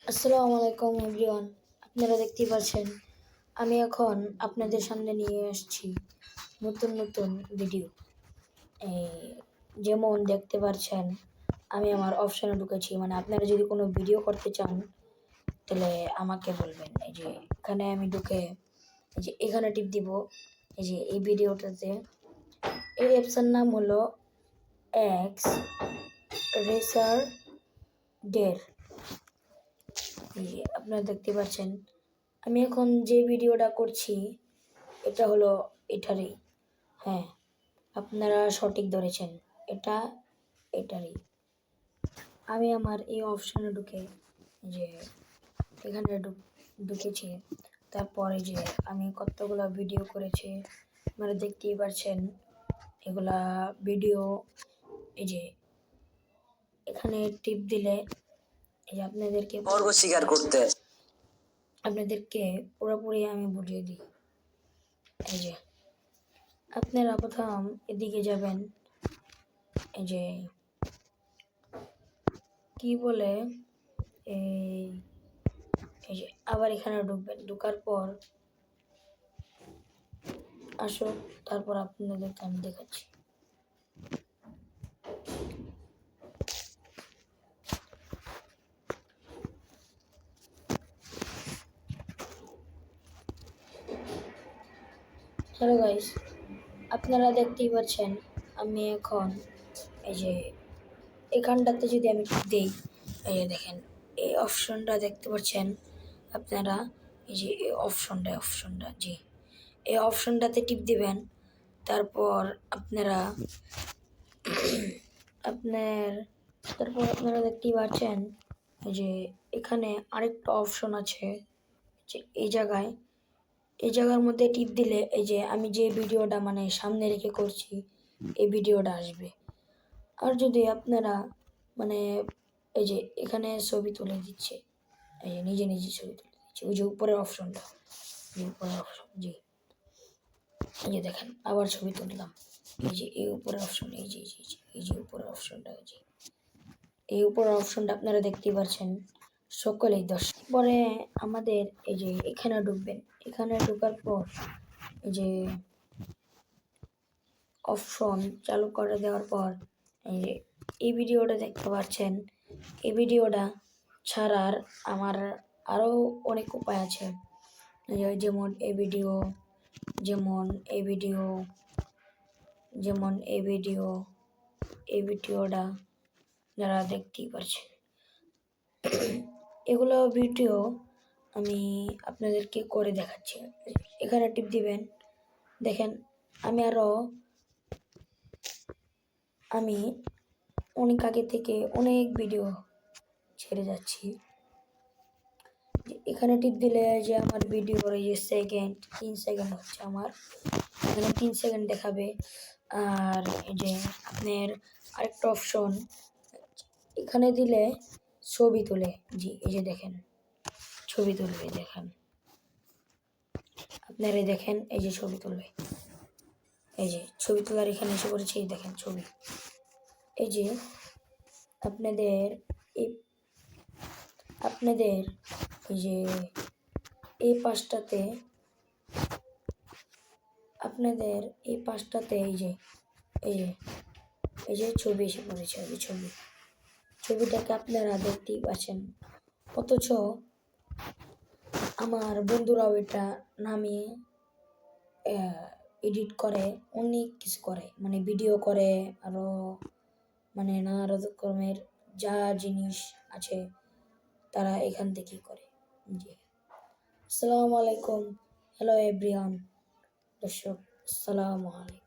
আসসালামু আলাইকুম এভরিওয়ান। আপনারা দেখতেই পাচ্ছেন আমি এখন আপনাদের সামনে নিয়ে আসছি নতুন নতুন ভিডিও। যেমন দেখতে পাচ্ছেন আমি আমার অপশানে ঢুকেছি, মানে আপনারা যদি কোনো ভিডিও করতে চান তাহলে আমাকে বলবেন। এই যে এখানে আমি ঢুকে এই যে এখানে টিপ দিব। এই যে এই ভিডিওটাতে এই অ্যাপসের নাম হলো এক্স রেসার ডের। আপনারা দেখতে পাচ্ছেন আমি এখন যে ভিডিওটা করছি এটা হলো এটারই। হ্যাঁ, আপনারা সঠিক ধরেছেন, এটারই। আমি আমার এই অপশানে ঢুকে যে এখানে ঢুকেছি, তারপরে যে আমি কতগুলো ভিডিও করেছি আপনারা দেখতেই পাচ্ছেন। এগুলা ভিডিও এই যে এখানে টিপ দিলে এই যে আপনাদেরকে পুরোপুরি আমি বুঝিয়ে দিই। এই যে আপনারা প্রথম এদিকে যাবেন, এই যে কি বলে এই যে আবার এখানে ঢুকবেন। ঢোকার পর আসো, তারপর আপনাদেরকে আমি দেখাচ্ছি। হ্যালো গাইস, আপনারা দেখতেই পাচ্ছেন আমি এখন এই যে এখানটাতে যদি আমি দিই, এই যে দেখেন এই অপশনটা দেখতে পাচ্ছেন আপনারা। এই যে এই অপশনটা জি, এই অপশনটাতে টিপ দিবেন। তারপর আপনারা দেখতেই পাচ্ছেন এই যে এখানে আরেকটা অপশন আছে যে এই জায়গার মধ্যে টিপ দিলে এই যে আমি যে ভিডিওটা মানে সামনে রেখে করছি এই ভিডিওটা আসবে। আর যদি আপনারা মানে এই যে এখানে ছবি তুলে দিচ্ছে, এই যে নিজে নিজে ছবি তুলে দিচ্ছে, ওই যে উপরের অপশনটা, জি এই যে দেখেন আবার ছবি তুললাম। এই যে এই উপরের অপশন, এই যে উপরের অপশনটা, এই উপরের অপশনটা আপনারা দেখতেই পাচ্ছেন সকলেই 10। পরে আমাদের এই যে এখানে ঢুকবেন। এখানে ঢোকার পর এই যে অপশন চালু করে দেওয়ার পর এই যে এই ভিডিওটা দেখতে পাচ্ছেন। এই ভিডিওটা ছাড়ার আমার আরও অনেক উপায় আছে, যেমন এই ভিডিওটা যারা দেখতেই পাচ্ছেন। এগুলো ভিডিও আমি আপনাদেরকে করে দেখাচ্ছি। এখানে টিপ দিবেন। দেখেন আমি অনেক আগে থেকে অনেক ভিডিও ছেড়ে যাচ্ছি। এখানে টিপ দিলে যে আমার ভিডিওর এই যে 3 সেকেন্ড হচ্ছে, আমার এখানে 3 সেকেন্ড দেখাবে। আর এই যে আপনার আরেকটা অপশন এখানে দিলে ছবি তোলে। জি এই যে দেখেন ছবি তুলবে, দেখেন আপনারা দেখেন এই যে ছবি তুলবে। এই যে ছবি তোলার এখানে এসে পড়েছে, এই দেখেন ছবি। এই যে আপনাদের এই যে এই পাশটাতে এই যে ছবি এসে পড়েছে। এই ছবিটাকে আপনারা দেখতেই পাচ্ছেন, অথচ আমার বন্ধুরাও এটা নামিয়ে এডিট করে, অনেক কিছু করে, মানে ভিডিও করে, আরও মানে নানা রকমের যা জিনিস আছে তারা এখান থেকেই করে। জি, আসসালামু আলাইকুম। হ্যালো এভরিওয়ান, দর্শক আসসালামু আলাইকুম।